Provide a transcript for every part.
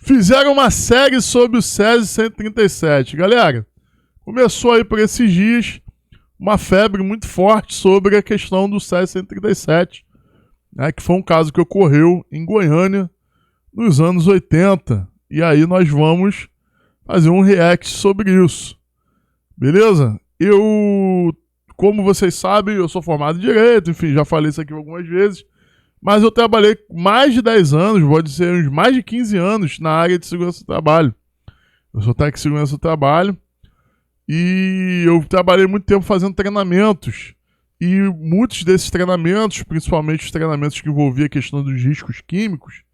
Fizeram uma série sobre o Césio 137. Galera, começou aí por esses dias uma febre muito forte sobre a questão do Césio 137, né, que foi um caso que ocorreu em Goiânia nos anos 80. E aí nós vamos fazer um react sobre isso. Beleza? Como vocês sabem, eu sou formado em Direito, enfim, já falei isso aqui algumas vezes, mas eu trabalhei mais de 10 anos, pode ser uns mais de 15 anos, na área de segurança do trabalho. Eu sou técnico de segurança do trabalho e eu trabalhei muito tempo fazendo treinamentos. E muitos desses treinamentos, principalmente os treinamentos que envolviam a questão dos riscos químicos,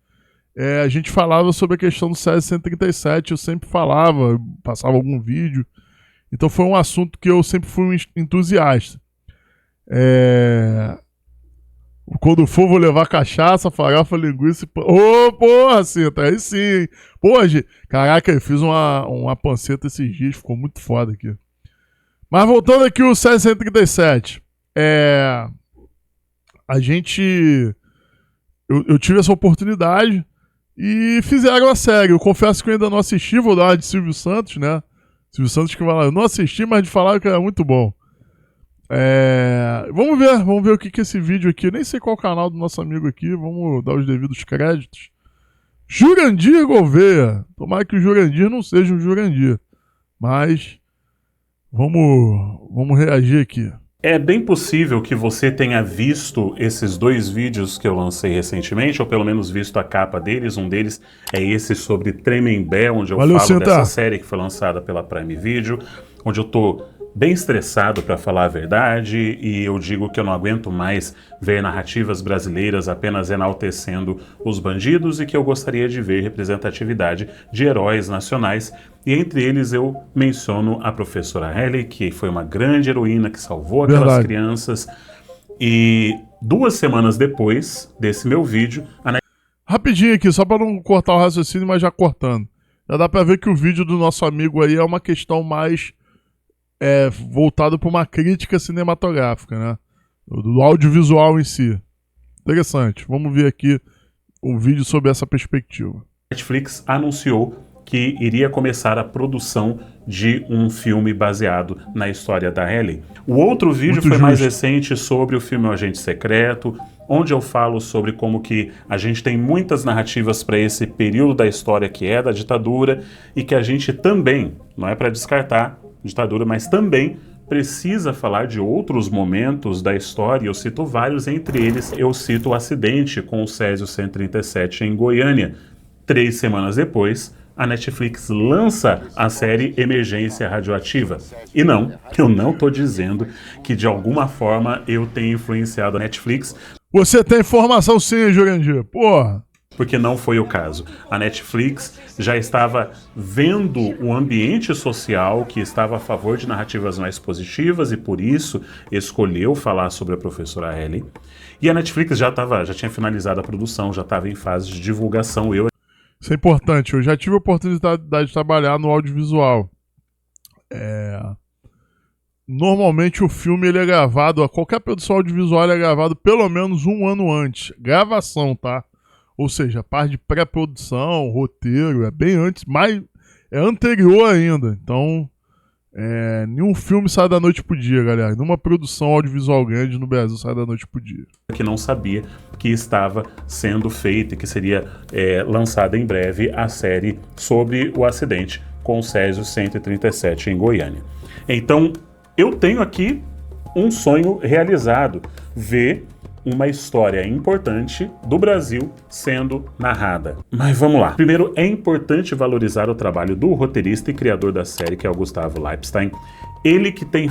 a gente falava sobre a questão do Césio 137, eu sempre falava, passava algum vídeo. Então foi um assunto que eu sempre fui um entusiasta. Quando for, vou levar cachaça, farofa, linguiça e... Ô, porra, Cinta, aí sim, hein? Porra, gente. Caraca, eu fiz uma panceta esses dias, ficou muito foda aqui. Mas voltando aqui o Césio 137. A gente... Eu tive essa oportunidade e fizeram a série. Eu confesso que eu ainda não assisti, vou dar uma de Silvio Santos, né? Silvio Santos que vai lá. Eu não assisti, mas de falar que era muito bom. Vamos ver o que é esse vídeo aqui. Eu nem sei qual é o canal do nosso amigo aqui. Vamos dar os devidos créditos. Jurandir Gouveia. Tomara que o Jurandir não seja um Jurandir. Mas vamos reagir aqui. É bem possível que você tenha visto esses dois vídeos que eu lancei recentemente, ou pelo menos visto a capa deles. Um deles é esse sobre Tremembé, onde eu falo dessa série que foi lançada pela Prime Video, onde eu tô bem estressado, para falar a verdade, e eu digo que eu não aguento mais ver narrativas brasileiras apenas enaltecendo os bandidos e que eu gostaria de ver representatividade de heróis nacionais. E entre eles eu menciono a professora Ellie, que foi uma grande heroína que salvou aquelas crianças. E 2 semanas depois desse meu vídeo... Rapidinho aqui, só para não cortar o raciocínio, mas já cortando. Já dá para ver que o vídeo do nosso amigo aí é uma questão mais... voltado para uma crítica cinematográfica, né? Do audiovisual em si. Interessante. Vamos ver aqui um vídeo sobre essa perspectiva. Netflix anunciou que iria começar a produção de um filme baseado na história da Ellie. O outro vídeo foi mais recente sobre o filme O Agente Secreto, onde eu falo sobre como que a gente tem muitas narrativas para esse período da história que é da ditadura e que a gente também, não é para descartar ditadura, mas também precisa falar de outros momentos da história. Eu cito vários, entre eles eu cito o acidente com o Césio 137 em Goiânia. 3 semanas depois, a Netflix lança a série Emergência Radioativa. E não, eu não tô dizendo que de alguma forma eu tenho influenciado a Netflix. Você tem informação sim, Jurandir, porra! Porque não foi o caso. A Netflix já estava vendo o ambiente social que estava a favor de narrativas mais positivas e por isso escolheu falar sobre a professora Ellie. E a Netflix já tinha finalizado a produção, já estava em fase de divulgação. Isso é importante. Eu já tive a oportunidade de trabalhar no audiovisual. Normalmente o filme ele é gravado, qualquer produção audiovisual é gravado pelo menos 1 ano antes. Gravação, tá? Ou seja, a parte de pré-produção, roteiro, é bem antes, mas é anterior ainda. Então, nenhum filme sai da noite pro dia, galera. Nenhuma produção audiovisual grande no Brasil sai da noite pro dia. Que não sabia que estava sendo feita e que seria lançada em breve a série sobre o acidente com o Césio 137 em Goiânia. Então, eu tenho aqui um sonho realizado, ver uma história importante do Brasil sendo narrada. Mas vamos lá. Primeiro, é importante valorizar o trabalho do roteirista e criador da série, que é o Gustavo Leipstein. Ele que tem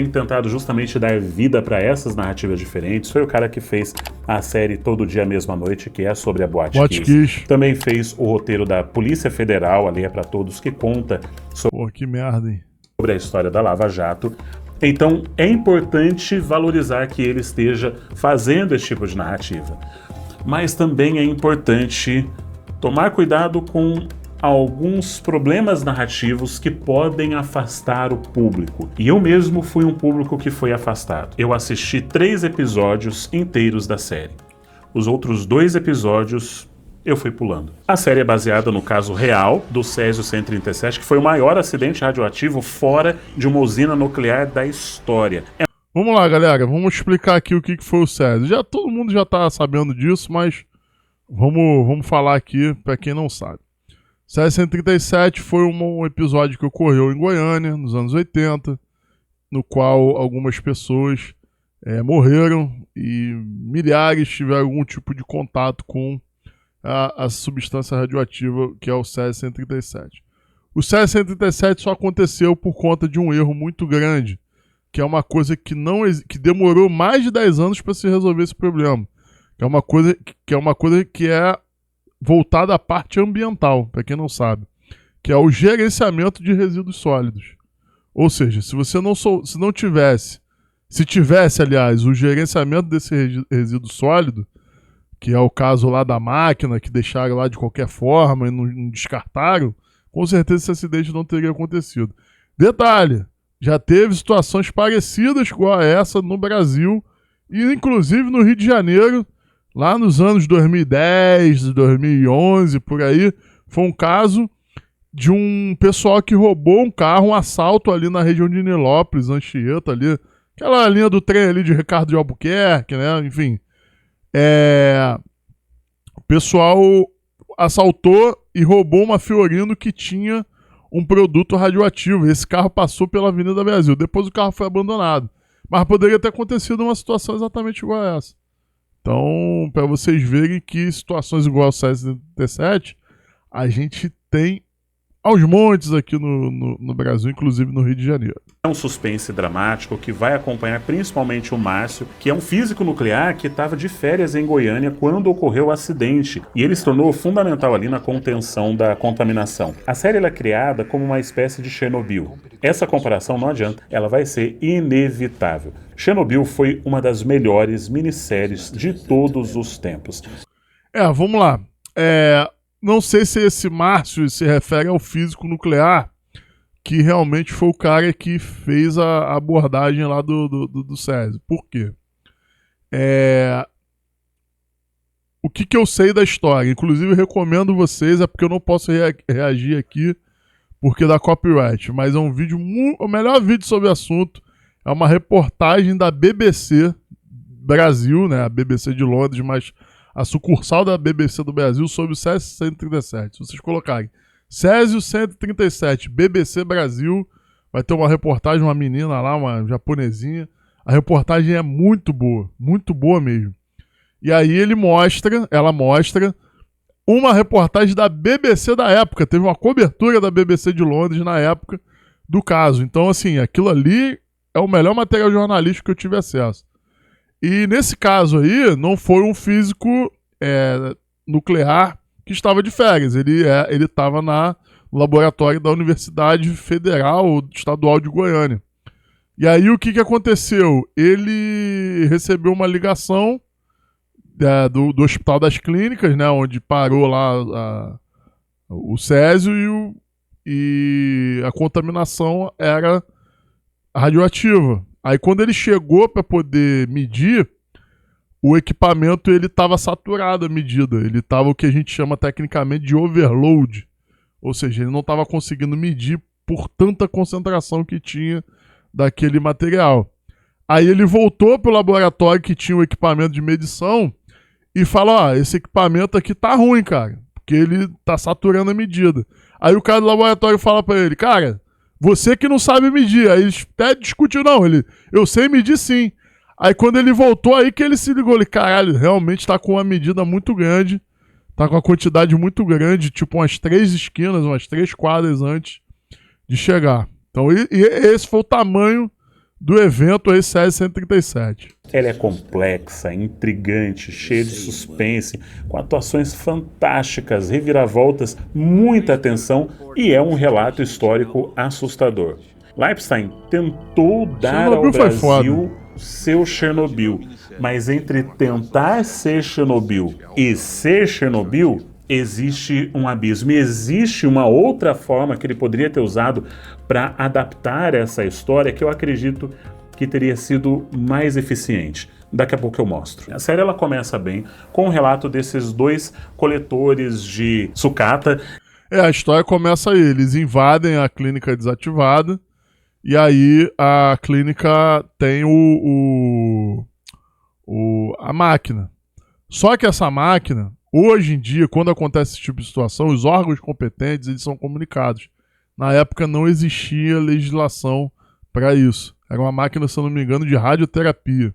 tentado justamente dar vida para essas narrativas diferentes. Foi o cara que fez a série Todo Dia Mesma Noite, que é sobre a Boate Kiss. Também fez o roteiro da Polícia Federal, Ali é pra Todos, que conta sobre a história da Lava Jato. Então, é importante valorizar que ele esteja fazendo esse tipo de narrativa. Mas também é importante tomar cuidado com alguns problemas narrativos que podem afastar o público. E eu mesmo fui um público que foi afastado. Eu assisti 3 episódios inteiros da série. Os outros 2 episódios eu fui pulando. A série é baseada no caso real do Césio 137, que foi o maior acidente radioativo fora de uma usina nuclear da história. Vamos lá, galera, vamos explicar aqui o que foi o Césio. Todo mundo já tá sabendo disso, mas vamos falar aqui para quem não sabe. Césio 137 foi um episódio que ocorreu em Goiânia, nos anos 80, no qual algumas pessoas morreram e milhares tiveram algum tipo de contato com a substância radioativa que é o Césio 137. O Césio 137 só aconteceu por conta de um erro muito grande, que é uma coisa que demorou mais de 10 anos para se resolver esse problema. Que é uma coisa que é voltada à parte ambiental, para quem não sabe, que é o gerenciamento de resíduos sólidos. Ou seja, se tivesse, aliás, o gerenciamento desse resíduo sólido, que é o caso lá da máquina, que deixaram lá de qualquer forma e não descartaram, com certeza esse acidente não teria acontecido. Detalhe, já teve situações parecidas com essa no Brasil, e inclusive no Rio de Janeiro, lá nos anos 2010, 2011, por aí, foi um caso de um pessoal que roubou um carro, um assalto ali na região de Nilópolis, Anchieta ali, aquela linha do trem ali de Ricardo de Albuquerque, né? Enfim. O pessoal assaltou e roubou uma Fiorino que tinha um produto radioativo. Esse carro passou pela Avenida Brasil. Depois o carro foi abandonado. Mas poderia ter acontecido uma situação exatamente igual a essa. Então, para vocês verem que situações igual ao Césio 137, a gente tem aos montes aqui no Brasil, inclusive no Rio de Janeiro. É um suspense dramático que vai acompanhar principalmente o Márcio, que é um físico nuclear que estava de férias em Goiânia quando ocorreu o acidente, e ele se tornou fundamental ali na contenção da contaminação. A série é criada como uma espécie de Chernobyl. Essa comparação não adianta, ela vai ser inevitável. Chernobyl foi uma das melhores minisséries de todos os tempos. Vamos lá. Não sei se esse Márcio se refere ao físico nuclear, que realmente foi o cara que fez a abordagem lá do Césio. Por quê? O que eu sei da história, inclusive recomendo vocês, porque eu não posso reagir aqui porque dá copyright, mas é um vídeo, o melhor vídeo sobre o assunto, é uma reportagem da BBC Brasil, né, a BBC de Londres, mas a sucursal da BBC do Brasil sobre o Césio 137. Se vocês colocarem Césio 137 BBC Brasil, vai ter uma reportagem, uma menina lá, uma japonesinha. A reportagem é muito boa mesmo. E aí ela mostra uma reportagem da BBC da época. Teve uma cobertura da BBC de Londres na época do caso. Então, assim, aquilo ali é o melhor material jornalístico que eu tive acesso. E nesse caso aí, não foi um físico nuclear que estava de férias. Ele estava no laboratório da Universidade Federal Estadual de Goiânia. E aí o que aconteceu? Ele recebeu uma ligação do Hospital das Clínicas, né, onde parou lá o Césio, e a contaminação era radioativa. Aí quando ele chegou para poder medir, o equipamento estava saturado a medida. Ele estava o que a gente chama tecnicamente de overload. Ou seja, ele não estava conseguindo medir por tanta concentração que tinha daquele material. Aí ele voltou para o laboratório que tinha o equipamento de medição e falou, esse equipamento aqui tá ruim, cara, porque ele tá saturando a medida. Aí o cara do laboratório fala para ele, cara, você que não sabe medir. Aí eles até discutiram, eu sei medir sim. Aí quando ele voltou, aí que ele se ligou, caralho, realmente tá com uma medida muito grande, tá com uma quantidade muito grande, tipo umas 3 esquinas, umas 3 quadras antes de chegar. Então esse foi o tamanho do evento aí, Césio 137. Ela é complexa, intrigante, cheia de suspense, com atuações fantásticas, reviravoltas, muita atenção, e é um relato histórico assustador. Leipstein tentou dar ao Brasil seu Chernobyl, mas entre tentar ser Chernobyl e ser Chernobyl, existe um abismo. E existe uma outra forma que ele poderia ter usado para adaptar essa história que eu acredito que teria sido mais eficiente. Daqui a pouco eu mostro. A série ela começa bem com o relato desses dois coletores de sucata. A história começa aí, eles invadem a clínica desativada e aí a clínica tem a máquina. Só que essa máquina, hoje em dia, quando acontece esse tipo de situação, os órgãos competentes eles são comunicados. Na época não existia legislação para isso. Era uma máquina, se eu não me engano, de radioterapia.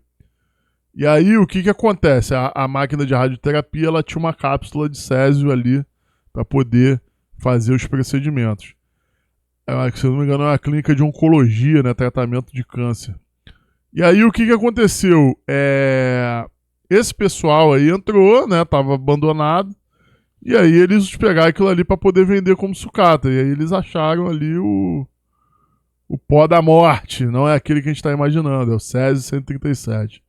E aí o que acontece? A máquina de radioterapia ela tinha uma cápsula de césio ali para poder fazer os procedimentos. Se eu não me engano, é uma clínica de oncologia, né? Tratamento de câncer. E aí o que aconteceu? Esse pessoal aí entrou, né? Tava abandonado. E aí eles pegaram aquilo ali para poder vender como sucata. E aí eles acharam ali o pó da morte. Não é aquele que a gente está imaginando, é o Césio 137.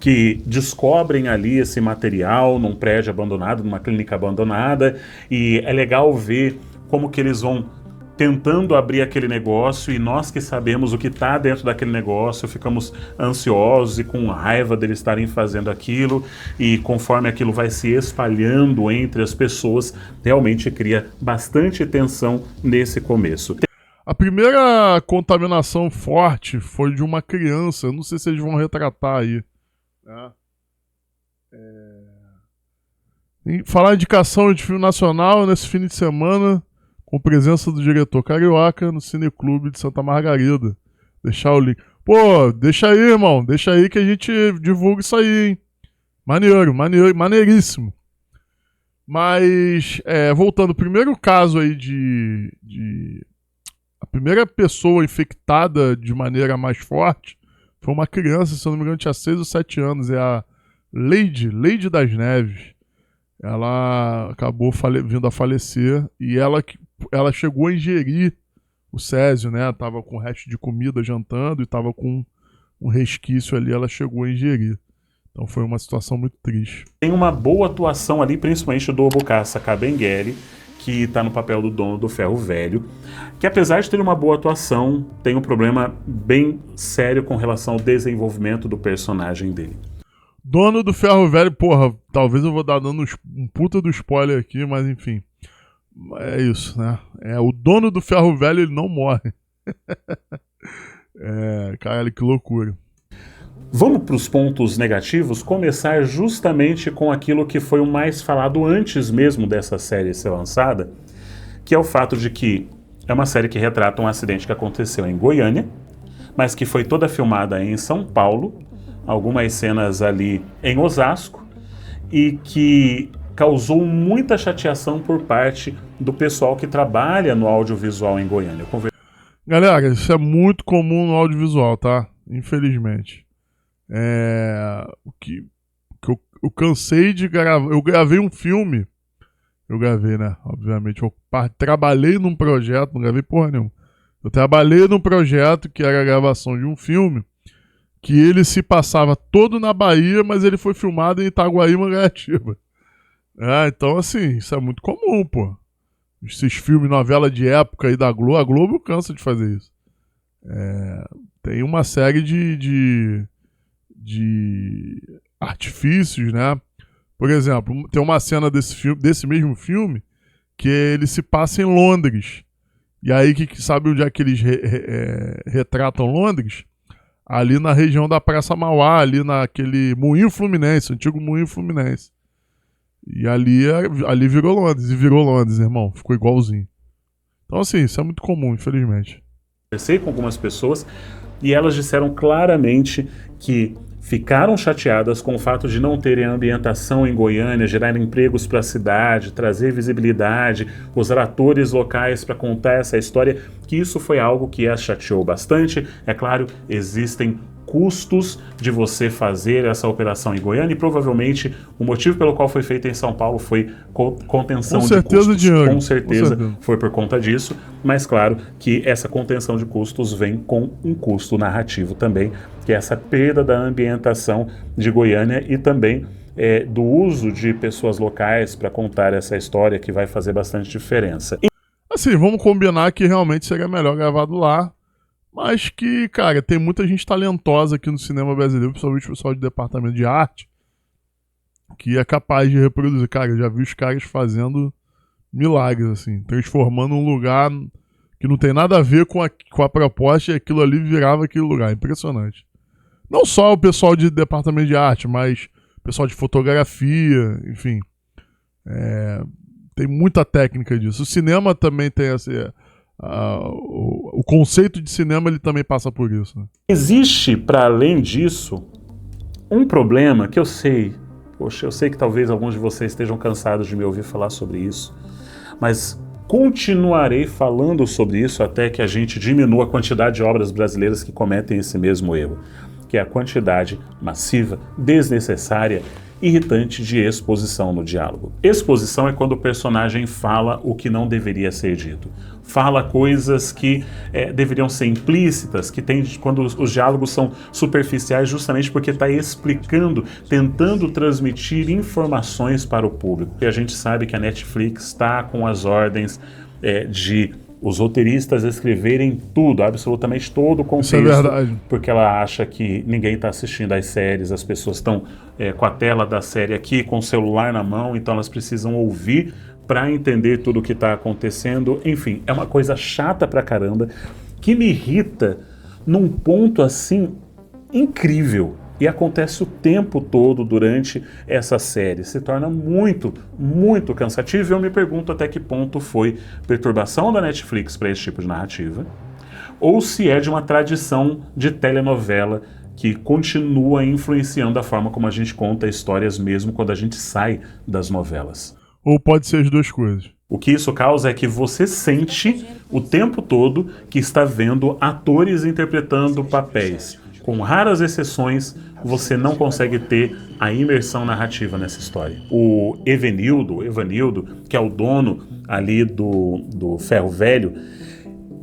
Que descobrem ali esse material num prédio abandonado, numa clínica abandonada, e é legal ver como que eles vão tentando abrir aquele negócio, e nós que sabemos o que está dentro daquele negócio, ficamos ansiosos e com raiva deles estarem fazendo aquilo, e conforme aquilo vai se espalhando entre as pessoas, realmente cria bastante tensão nesse começo. A primeira contaminação forte foi de uma criança, eu não sei se eles vão retratar aí. Falar indicação de filme nacional nesse fim de semana, com presença do diretor carioca no Cineclube de Santa Margarida. Deixar o link. Pô, deixa aí, irmão. Deixa aí que a gente divulga isso aí, hein? Maneiro, maneiríssimo. Mas, voltando, o primeiro caso aí a primeira pessoa infectada de maneira mais forte foi uma criança, se eu não me engano, tinha 6 ou 7 anos. É a Leide das Neves. Ela acabou vindo a falecer e ela chegou a ingerir o césio, né? Tava com resto de comida jantando e tava com um resquício ali, ela chegou a ingerir. Então foi uma situação muito triste. Tem uma boa atuação ali, principalmente do Bokassa Kabengele, que está no papel do dono do Ferro Velho, que apesar de ter uma boa atuação, tem um problema bem sério com relação ao desenvolvimento do personagem dele. Dono do Ferro Velho, porra, talvez eu vou dar dando um puta do spoiler aqui, mas enfim. É isso, né? O dono do Ferro Velho, ele não morre. Caralho, que loucura. Vamos para os pontos negativos, começar justamente com aquilo que foi o mais falado antes mesmo dessa série ser lançada, que é o fato de que é uma série que retrata um acidente que aconteceu em Goiânia, mas que foi toda filmada em São Paulo, algumas cenas ali em Osasco, e que causou muita chateação por parte do pessoal que trabalha no audiovisual em Goiânia. Galera, isso é muito comum no audiovisual, tá? Infelizmente. Eu cansei de gravar. Eu gravei um filme. Eu gravei, né? Obviamente. Eu trabalhei num projeto, não gravei porra nenhuma. Eu trabalhei num projeto que era a gravação de um filme que ele se passava todo na Bahia, mas ele foi filmado em Itaguaí, Mangaratiba. Então, assim, isso é muito comum, pô. Esses filmes, novela de época aí da Globo, a Globo cansa de fazer isso. Tem uma série de artifícios, né? Por exemplo, tem uma cena desse mesmo filme que ele se passa em Londres. E aí, sabe onde é que eles retratam Londres? Ali na região da Praça Mauá, ali naquele Moinho Fluminense, antigo Moinho Fluminense. E ali virou Londres, e virou Londres, irmão. Ficou igualzinho. Então, assim, isso é muito comum, infelizmente. Conversei com algumas pessoas e elas disseram claramente que ficaram chateadas com o fato de não terem ambientação em Goiânia, gerar empregos para a cidade, trazer visibilidade, usar atores locais para contar essa história, que isso foi algo que as chateou bastante. É claro, existem custos de você fazer essa operação em Goiânia e provavelmente o motivo pelo qual foi feita em São Paulo foi contenção de custos. Dinheiro. Com certeza foi por conta disso, mas claro que essa contenção de custos vem com um custo narrativo também, que é essa perda da ambientação de Goiânia e também do uso de pessoas locais para contar essa história, que vai fazer bastante diferença. Assim, vamos combinar que realmente seria melhor gravado lá, mas que, cara, tem muita gente talentosa aqui no cinema brasileiro, principalmente o pessoal de departamento de arte, que é capaz de reproduzir. Cara, eu já vi os caras fazendo milagres, assim, transformando um lugar que não tem nada a ver com a proposta, e aquilo ali virava aquele lugar. Impressionante. Não só o pessoal de departamento de arte, mas o pessoal de fotografia, enfim. Tem muita técnica disso. O cinema também tem o conceito de cinema, ele também passa por isso, né? Existe, para além disso, um problema que eu sei, poxa, eu sei que talvez alguns de vocês estejam cansados de me ouvir falar sobre isso, mas continuarei falando sobre isso até que a gente diminua a quantidade de obras brasileiras que cometem esse mesmo erro, que é a quantidade massiva, desnecessária, irritante de exposição no diálogo. Exposição é quando o personagem fala o que não deveria ser dito. Fala coisas que deveriam ser implícitas, que tem quando os diálogos são superficiais, justamente porque está explicando, tentando transmitir informações para o público. E a gente sabe que a Netflix está com as ordens de os roteiristas escreverem tudo, absolutamente todo o contexto. Isso é verdade. Porque ela acha que ninguém está assistindo às séries, as pessoas estão com a tela da série aqui, com o celular na mão, então elas precisam ouvir para entender tudo o que está acontecendo. Enfim, é uma coisa chata pra caramba, que me irrita num ponto assim incrível. E acontece o tempo todo durante essa série. Se torna muito, muito cansativo. E eu me pergunto até que ponto foi perturbação da Netflix para esse tipo de narrativa, ou se é de uma tradição de telenovela que continua influenciando a forma como a gente conta histórias mesmo quando a gente sai das novelas. Ou pode ser as duas coisas. O que isso causa é que você sente o tempo todo que está vendo atores interpretando papéis. Com raras exceções, você não consegue ter a imersão narrativa nessa história. O Evanildo, que é o dono ali do Ferro Velho,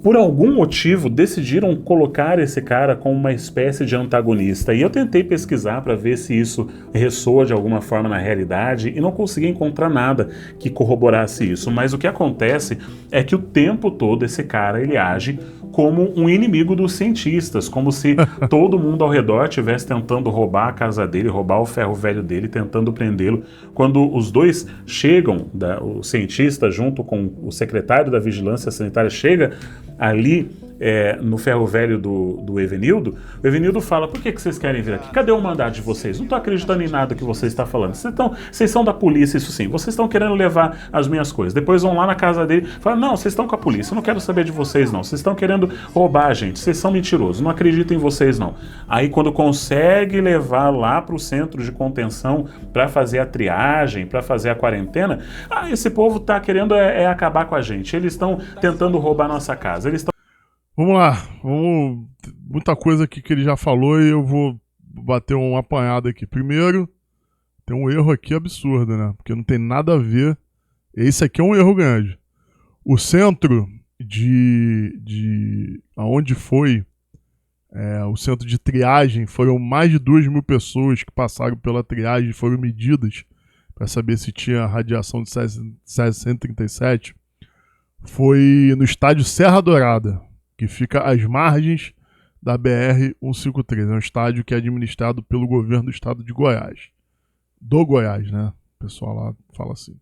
por algum motivo decidiram colocar esse cara como uma espécie de antagonista. E eu tentei pesquisar para ver se isso ressoa de alguma forma na realidade e não consegui encontrar nada que corroborasse isso. Mas o que acontece é que o tempo todo esse cara ele age como um inimigo dos cientistas, como se todo mundo ao redor estivesse tentando roubar a casa dele, roubar o ferro velho dele, tentando prendê-lo. Quando os dois chegam, o cientista junto com o secretário da Vigilância Sanitária chega ali no ferro velho do Evanildo, o Evanildo fala: por que vocês querem vir aqui? Cadê o mandato de vocês? Não estou acreditando em nada que você está falando. Vocês são da polícia, isso sim. Vocês estão querendo levar as minhas coisas. Depois vão lá na casa dele e falam: não, vocês estão com a polícia, eu não quero saber de vocês não. Vocês estão querendo roubar a gente, vocês são mentirosos, não acredito em vocês não. Aí quando consegue levar lá para o centro de contenção para fazer a triagem, para fazer a quarentena, esse povo está querendo acabar com a gente. Eles estão tentando roubar nossa casa. Eles estão... Vamos lá, muita coisa aqui que ele já falou e eu vou bater um apanhado aqui. Primeiro, tem um erro aqui absurdo, né? Porque não tem nada a ver. Esse aqui é um erro grande. O centro de aonde foi o centro de triagem, foram mais de 2.000 pessoas que passaram pela triagem, foram medidas para saber se tinha radiação de Césio 137. Foi no estádio Serra Dourada, que fica às margens da BR-153. É um estádio que é administrado pelo governo do estado de Goiás. Do Goiás, né? O pessoal lá fala assim.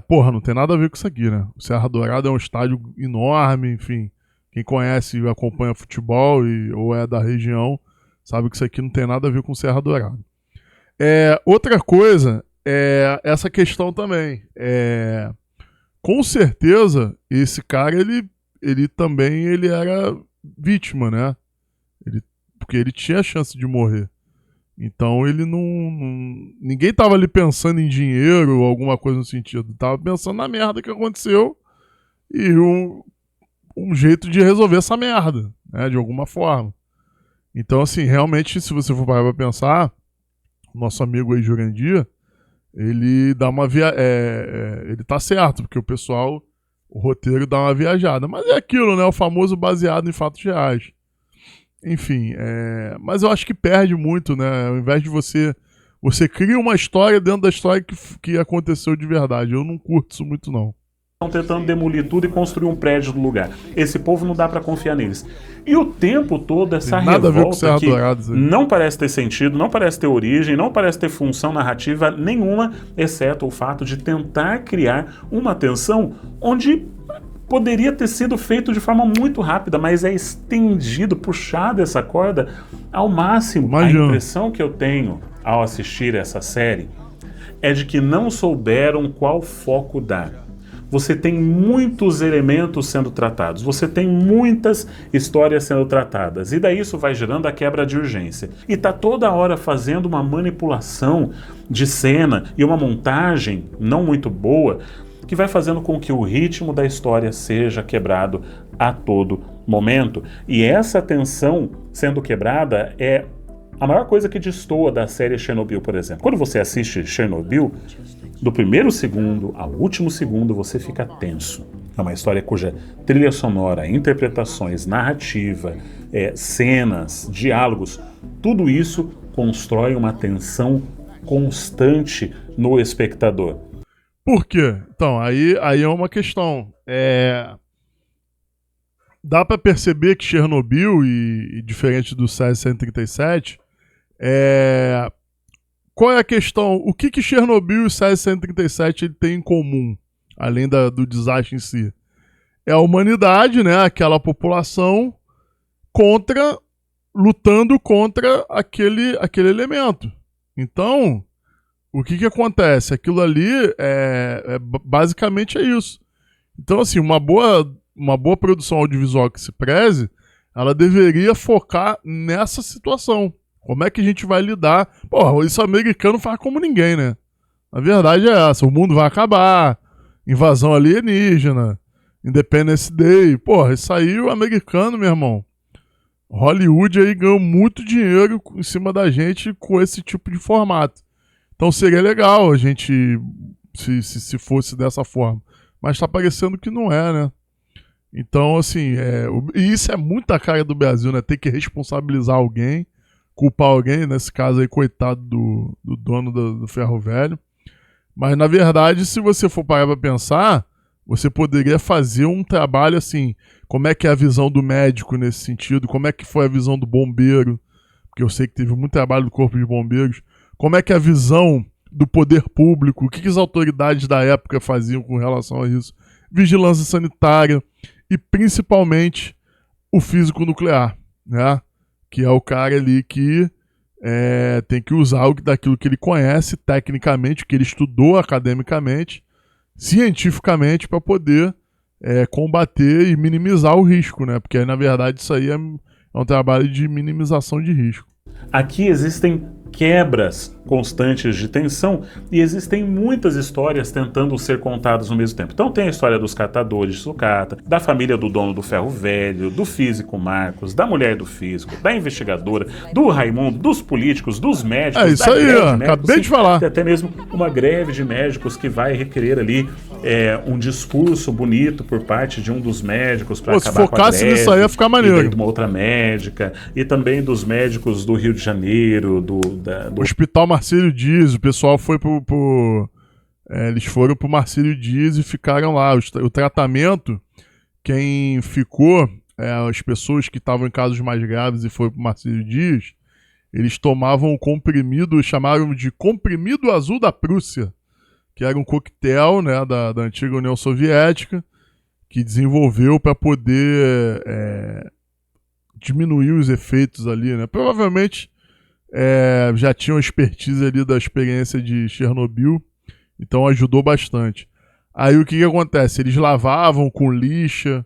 Porra, não tem nada a ver com isso aqui, né? O Serra Dourada é um estádio enorme, enfim. Quem conhece e acompanha futebol ou é da região sabe que isso aqui não tem nada a ver com Serra Dourada. Outra coisa é essa questão também. Com certeza, esse cara, ele também era vítima, né? Porque ele tinha a chance de morrer. Então ele ninguém tava ali pensando em dinheiro ou alguma coisa no sentido. Tava pensando na merda que aconteceu e um jeito de resolver essa merda, né? De alguma forma. Então, assim, realmente, se você for parar pra pensar, o nosso amigo aí, Jurandir, ele dá uma ele tá certo, porque o roteiro dá uma viajada. Mas é aquilo, né? O famoso baseado em fatos reais. Enfim, mas eu acho que perde muito, né? Ao invés de você cria uma história dentro da história que aconteceu de verdade. Eu não curto isso muito, não. estão tentando demolir tudo e construir um prédio no lugar. Esse povo não dá para confiar neles. E o tempo todo essa revolta que não parece ter sentido, não parece ter origem, não parece ter função narrativa nenhuma, exceto o fato de tentar criar uma tensão onde poderia ter sido feito de forma muito rápida, mas é estendido, puxado essa corda ao máximo. Imagina. A impressão que eu tenho ao assistir essa série é de que não souberam qual foco dar. Você tem muitos elementos sendo tratados, você tem muitas histórias sendo tratadas, e daí isso vai gerando a quebra de urgência. E tá toda hora fazendo uma manipulação de cena e uma montagem não muito boa, que vai fazendo com que o ritmo da história seja quebrado a todo momento. E essa tensão sendo quebrada é a maior coisa que destoa da série Chernobyl, por exemplo. Quando você assiste Chernobyl, do primeiro segundo ao último segundo você fica tenso. É uma história cuja trilha sonora, interpretações, narrativa, cenas, diálogos, tudo isso constrói uma tensão constante no espectador. Por quê? Então, aí é uma questão. Dá para perceber que Chernobyl, e diferente do SES-137, qual é a questão? O que Chernobyl e o SES-137 ele tem em comum, além do desastre em si? É a humanidade, né? Aquela população lutando contra aquele elemento. Então, o que acontece? Aquilo ali basicamente é isso. Então, assim, uma boa produção audiovisual que se preze, ela deveria focar nessa situação. Como é que a gente vai lidar? Porra, isso americano faz como ninguém, né? A verdade é essa, o mundo vai acabar, invasão alienígena, Independence Day. Porra, isso aí o americano, meu irmão. Hollywood aí ganhou muito dinheiro em cima da gente com esse tipo de formato. Então seria legal a gente, se fosse dessa forma. Mas tá parecendo que não é, né? Então, assim, e isso é muita cara do Brasil, né? Ter que responsabilizar alguém, culpar alguém, nesse caso aí, coitado do dono do ferro velho. Mas, na verdade, se você for parar pra pensar, você poderia fazer um trabalho assim, como é que é a visão do médico nesse sentido, como é que foi a visão do bombeiro, porque eu sei que teve muito trabalho do corpo de bombeiros, como é que é a visão do poder público, o que as autoridades da época faziam com relação a isso, vigilância sanitária e principalmente o físico nuclear, né? Que é o cara ali que tem que usar daquilo que ele conhece tecnicamente, que ele estudou academicamente, cientificamente, para poder combater e minimizar o risco, né? Porque na verdade isso aí é um trabalho de minimização de risco. Aqui existem quebras constantes de tensão e existem muitas histórias tentando ser contadas no mesmo tempo. Então tem a história dos catadores de sucata, da família do dono do ferro velho, do físico Marcos, da mulher do físico, da investigadora, do Raimundo, dos políticos, dos médicos. É isso aí, ó, acabei de falar. Tem até mesmo uma greve de médicos que vai requerer ali um discurso bonito por parte de um dos médicos para acabar com a greve. Se focasse nisso aí ia ficar maneiro. E de uma outra médica, e também dos médicos do Rio de Janeiro, do Hospital Marcílio Dias, o pessoal foi eles foram pro Marcílio Dias e ficaram lá. O tratamento, quem ficou, as pessoas que estavam em casos mais graves e foram pro Marcílio Dias, eles tomavam um comprimido, chamaram de comprimido azul da Prússia, que era um coquetel, né, da antiga União Soviética, que desenvolveu para poder diminuir os efeitos ali, né? Provavelmente já tinham expertise ali da experiência de Chernobyl, então ajudou bastante. Aí o que acontece? Eles lavavam com lixa.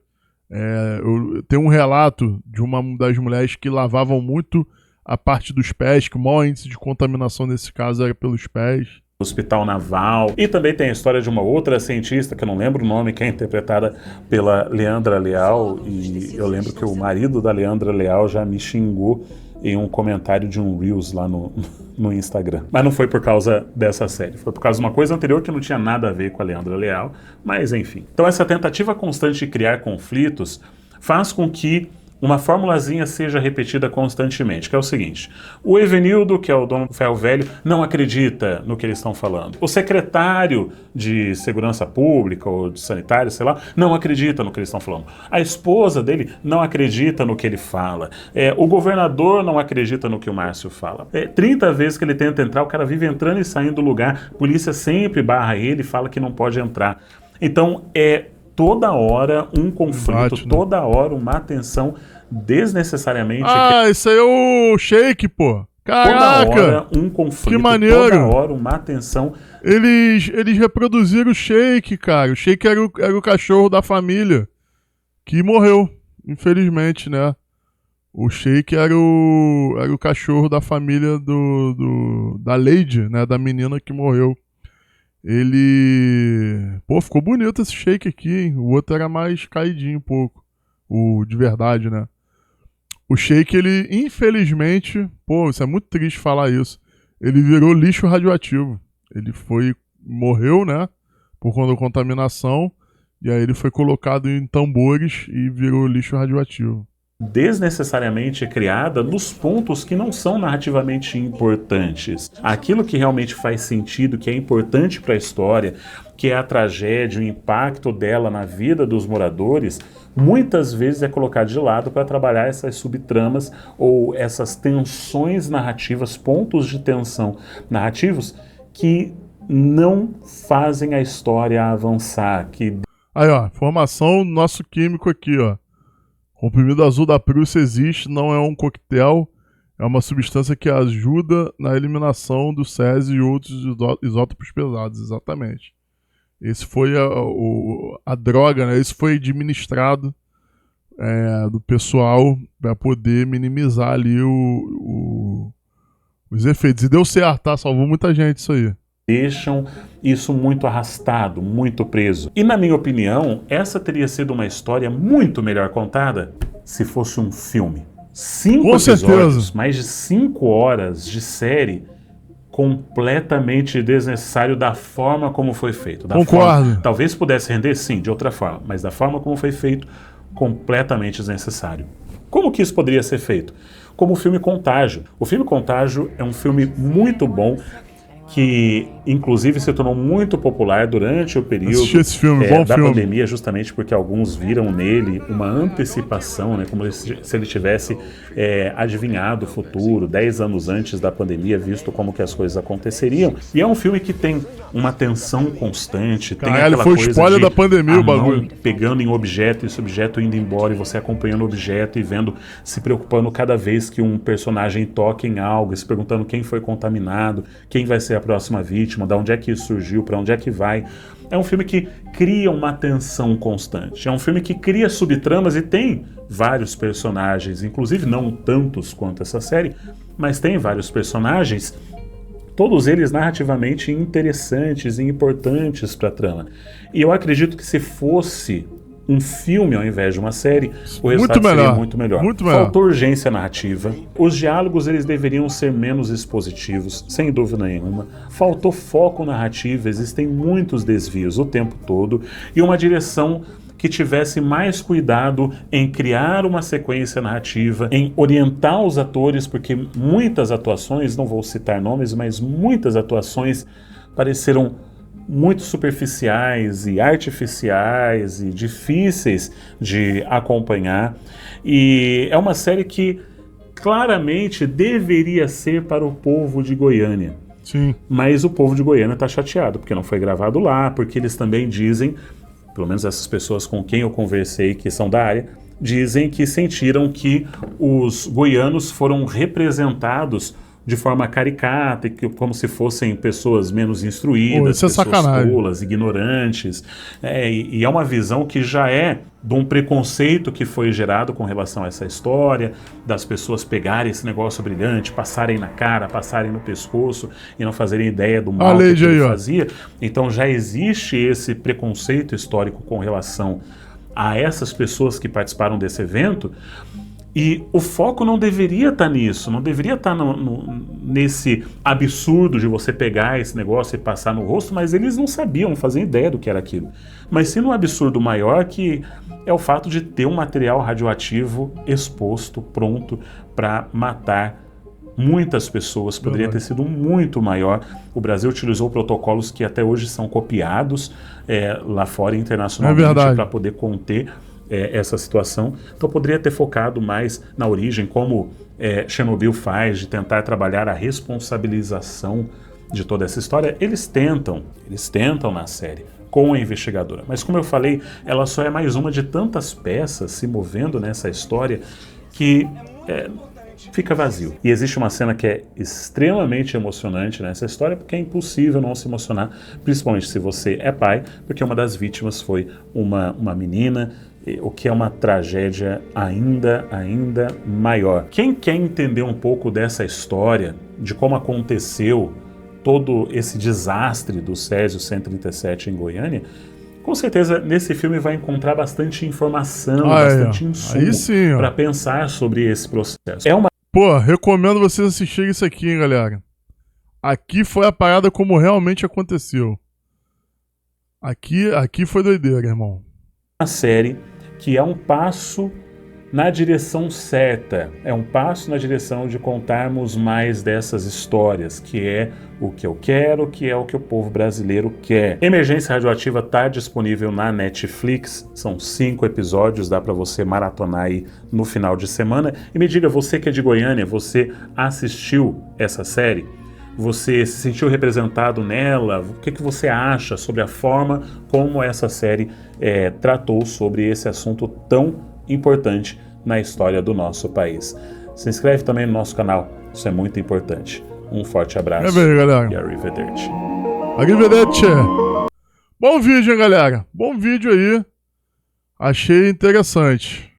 Tem um relato de uma das mulheres que lavavam muito a parte dos pés, que o maior índice de contaminação nesse caso era pelos pés. Hospital Naval. E também tem a história de uma outra cientista, que eu não lembro o nome, que é interpretada pela Leandra Leal, e eu lembro que o marido da Leandra Leal já me xingou em um comentário de um Reels lá no Instagram. Mas não foi por causa dessa série, foi por causa de uma coisa anterior que não tinha nada a ver com a Leandra Leal, mas enfim. Então essa tentativa constante de criar conflitos faz com que uma formulazinha seja repetida constantemente, que é o seguinte: o Evenildo, que é o dono do ferro velho, não acredita no que eles estão falando. O secretário de segurança pública ou de sanitário, sei lá, não acredita no que eles estão falando. A esposa dele não acredita no que ele fala. O governador não acredita no que o Márcio fala. 30 vezes que ele tenta entrar, o cara vive entrando e saindo do lugar, a polícia sempre barra ele e fala que não pode entrar. Então, toda hora um conflito, toda hora uma tensão desnecessariamente. Isso aí é o Sheik, pô. Caraca! Toda hora um conflito, que maneiro. Toda hora uma tensão. Eles reproduziram o Sheik, cara. O Sheik era o cachorro da família que morreu, infelizmente, né? O Sheik era o cachorro da família da Lady, né? Da menina que morreu. Ele... Pô, ficou bonito esse Sheik aqui, hein? O outro era mais caidinho um pouco. O de verdade, né? O Sheik, ele, infelizmente... Pô, isso é muito triste falar isso. Ele virou lixo radioativo. Ele morreu, né? Por conta da contaminação. E aí ele foi colocado em tambores e virou lixo radioativo. Desnecessariamente criada nos pontos que não são narrativamente importantes. Aquilo que realmente faz sentido, que é importante para a história, que é a tragédia, o impacto dela na vida dos moradores, muitas vezes é colocado de lado para trabalhar essas subtramas ou essas tensões narrativas, pontos de tensão narrativos que não fazem a história avançar. Aí, ó, formação do nosso químico aqui, ó. Comprimido azul da Prússia existe, não é um coquetel, é uma substância que ajuda na eliminação do césio e outros isótopos pesados, exatamente. Esse foi a droga, né? Isso foi administrado do pessoal para poder minimizar ali os efeitos. E deu certo, tá? Salvou muita gente isso aí. Deixam isso muito arrastado, muito preso. E na minha opinião, essa teria sido uma história muito melhor contada se fosse um filme. 5 episódios, mais de 5 horas de série, completamente desnecessário da forma como foi feito. Concordo. Talvez pudesse render, sim, de outra forma, mas da forma como foi feito, completamente desnecessário. Como que isso poderia ser feito? Como o filme Contágio. O filme Contágio é um filme muito bom, que inclusive se tornou muito popular durante o período da pandemia, justamente porque alguns viram nele uma antecipação, né, como se ele tivesse adivinhado o futuro 10 anos antes da pandemia, visto como que as coisas aconteceriam. E é um filme que tem uma tensão constante, tem aquela foi coisa spoiler de da pandemia, o bagulho. Pegando em objeto, esse objeto indo embora, e você acompanhando o objeto e vendo, se preocupando cada vez que um personagem toca em algo, se perguntando quem foi contaminado, quem vai ser a próxima vítima, de onde é que isso surgiu, para onde é que vai. É um filme que cria uma tensão constante. É um filme que cria subtramas e tem vários personagens, inclusive não tantos quanto essa série, mas tem vários personagens, todos eles narrativamente interessantes e importantes para a trama. E eu acredito que se fosse um filme ao invés de uma série, o resultado seria muito melhor. Faltou urgência narrativa. Os diálogos eles deveriam ser menos expositivos, sem dúvida nenhuma. Faltou foco narrativo, existem muitos desvios o tempo todo e uma direção que tivesse mais cuidado em criar uma sequência narrativa, em orientar os atores, porque muitas atuações, não vou citar nomes, mas muitas atuações pareceram muito superficiais e artificiais e difíceis de acompanhar. E é uma série que claramente deveria ser para o povo de Goiânia. Sim. Mas o povo de Goiânia está chateado, porque não foi gravado lá, porque eles também dizem, pelo menos essas pessoas com quem eu conversei que são da área, dizem que sentiram que os goianos foram representados de forma caricata, como se fossem pessoas menos instruídas, pessoas tolas, ignorantes. E é uma visão que já é de um preconceito que foi gerado com relação a essa história, das pessoas pegarem esse negócio brilhante, passarem na cara, passarem no pescoço e não fazerem ideia do mal que ele fazia. Então já existe esse preconceito histórico com relação a essas pessoas que participaram desse evento. E o foco não deveria estar nisso, não deveria estar nesse absurdo de você pegar esse negócio e passar no rosto, mas eles não sabiam, não faziam ideia do que era aquilo. Mas sim no absurdo maior, que é o fato de ter um material radioativo exposto, pronto para matar muitas pessoas. Poderia ter sido muito maior. O Brasil utilizou protocolos que até hoje são copiados lá fora internacionalmente para poder conter essa situação. Então poderia ter focado mais na origem, como Chernobyl faz, de tentar trabalhar a responsabilização de toda essa história. Eles tentam na série com a investigadora, mas como eu falei, ela só é mais uma de tantas peças se movendo nessa história que fica vazio. E existe uma cena que é extremamente emocionante nessa história, porque é impossível não se emocionar, principalmente se você é pai, porque uma das vítimas foi uma menina, o que é uma tragédia ainda maior. Quem quer entender um pouco dessa história, de como aconteceu todo esse desastre do Césio 137 em Goiânia, com certeza nesse filme vai encontrar bastante informação, bastante insumo para pensar sobre esse processo. Pô, recomendo vocês assistirem isso aqui, hein, galera. Aqui foi a parada como realmente aconteceu. Aqui foi doideira, irmão. Uma série que é um passo na direção certa, é um passo na direção de contarmos mais dessas histórias, que é o que eu quero, que é o que o povo brasileiro quer. Emergência Radioativa está disponível na Netflix, são 5 episódios, dá para você maratonar aí no final de semana. E me diga, você que é de Goiânia, você assistiu essa série? Você se sentiu representado nela? O que você acha sobre a forma como essa série tratou sobre esse assunto tão importante na história do nosso país? Se inscreve também no nosso canal, isso é muito importante. Um forte abraço galera. E arrivederci. Arrivederci. Bom vídeo, hein, galera? Bom vídeo aí. Achei interessante.